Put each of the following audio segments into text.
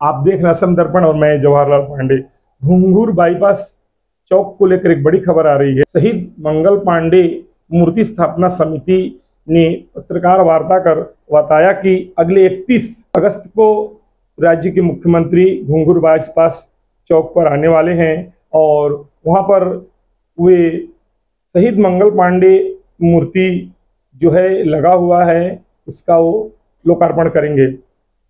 आप देख रहे हैं असम दर्पण और मैं जवाहरलाल पांडे। घुंघरू बाईपास चौक को लेकर एक बड़ी खबर आ रही है। शहीद मंगल पांडे मूर्ति स्थापना समिति ने पत्रकार वार्ता कर बताया कि अगले 31 अगस्त को राज्य के मुख्यमंत्री घुंघरू बाईपास चौक पर आने वाले हैं और वहां पर वे शहीद मंगल पांडे मूर्ति जो है लगा हुआ है उसका वो लोकार्पण करेंगे।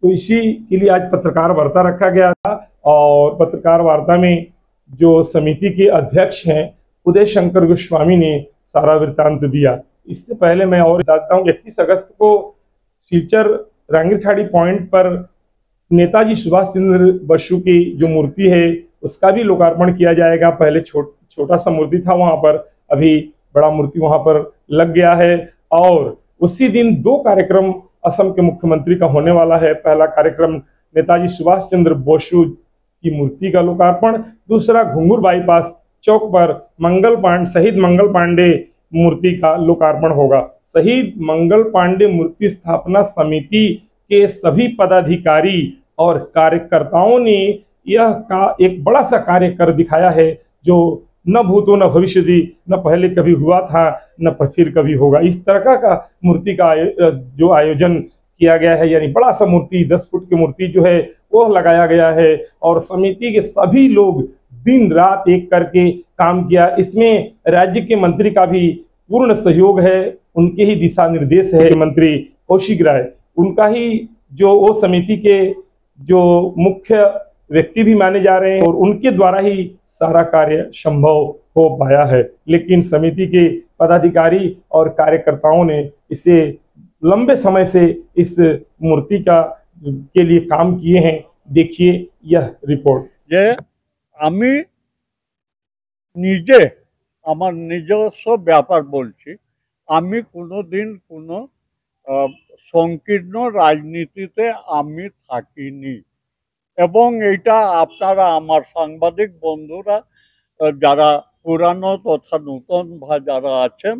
तो इसी के लिए आज पत्रकार वार्ता रखा गया था और पत्रकार वार्ता में जो समिति के अध्यक्ष हैं उदय शंकर गोस्वामी ने सारा वृत्तांत दिया। इससे पहले मैं और बताता हूँ 31 अगस्त को सिलचर रांगीरखाड़ी पॉइंट पर नेताजी सुभाष चंद्र बसु की जो मूर्ति है उसका भी लोकार्पण किया जाएगा। पहले छोटा सा मूर्ति था वहां पर, अभी बड़ा मूर्ति वहां पर लग गया है। और उसी दिन दो कार्यक्रम असम के मुख्यमंत्री का होने वाला है। पहला कार्यक्रम नेताजी सुभाष चंद्र बोसु की मूर्ति का लोकार्पण, दूसरा घुंघरू बाईपास चौक पर शहीद मंगल पांडे मूर्ति का लोकार्पण होगा। शहीद मंगल पांडे मूर्ति स्थापना समिति के सभी पदाधिकारी और कार्यकर्ताओं ने यह का एक बड़ा सा कार्य कर दिखाया है जो न भूतो न भविष्यति, न पहले कभी हुआ था न फिर कभी होगा। इस तरह का मूर्ति का जो आयोजन किया गया है, यानी बड़ा सा मूर्ति 10 फुट की मूर्ति जो है वो लगाया गया है और समिति के सभी लोग दिन रात एक करके काम किया। इसमें राज्य के मंत्री का भी पूर्ण सहयोग है, उनके ही दिशा निर्देश है। मंत्री कौशिक राय उनका ही जो वो समिति के जो मुख्य व्यक्ति भी माने जा रहे हैं और उनके द्वारा ही सारा कार्य संभव हो पाया है। लेकिन समिति के पदाधिकारी और कार्यकर्ताओं ने इसे लंबे समय से इस मूर्ति का के लिए काम किए हैं। देखिए यह रिपोर्ट। যে আমি নিজে আমার নিজস্ব ব্যাপার বলছি, আমি কোনোদিন কোনো সংকীর্ণ রাজনীতিতে আমি থাকিনি এবং এইটা আপনারা আমার সাংবাদিক বন্ধুরা যারা পুরানো তথা নতুন বা যারা আছেন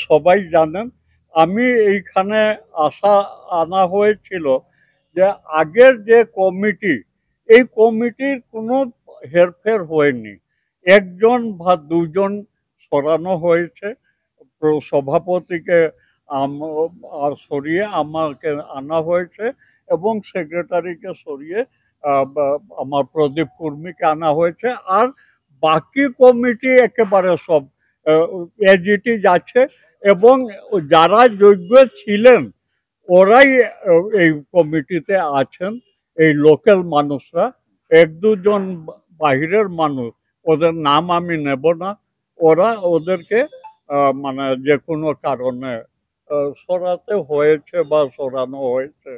সবাই জানেন। আমি এইখানে আনা হয়েছিল যে আগের যে কমিটি, এই কমিটির কোনো হেরফের হয়নি। একজন বা দুজন সরানো হয়েছে, সভাপতিকে সরিয়ে আমাকে আনা হয়েছে এবং সেক্রেটারিকে সরিয়ে আমার প্রদীপ কুর্মীকে আনা হয়েছে। আর বাকি কমিটি একেবারে সব এজ ইট ইজ আছে এবং যারা যোগ্য ছিলেন ওরাই এই কমিটিতে আছেন। এই লোকাল মানুষরা, এক দুজন বাহিরের মানুষ, ওদের নাম আমি নেব না, ওরা ওদেরকে মানে যে কোনো কারণে সরাতে হয়েছে বা সরানো হয়েছে,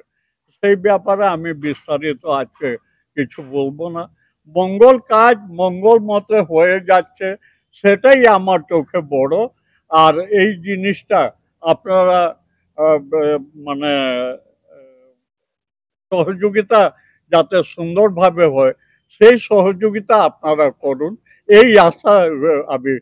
সেই ব্যাপারে আমি বিস্তারিত আজকে কিছু বলবো না। মঙ্গল কাজ মঙ্গল মতে হয়ে যাচ্ছে, সেটাই আমার চোখে বড়। আর এই জিনিসটা আপনারা মানে সহযোগিতা যাতে সুন্দরভাবে হয় সেই সহযোগিতা আপনারা করুন, এই আশা আমি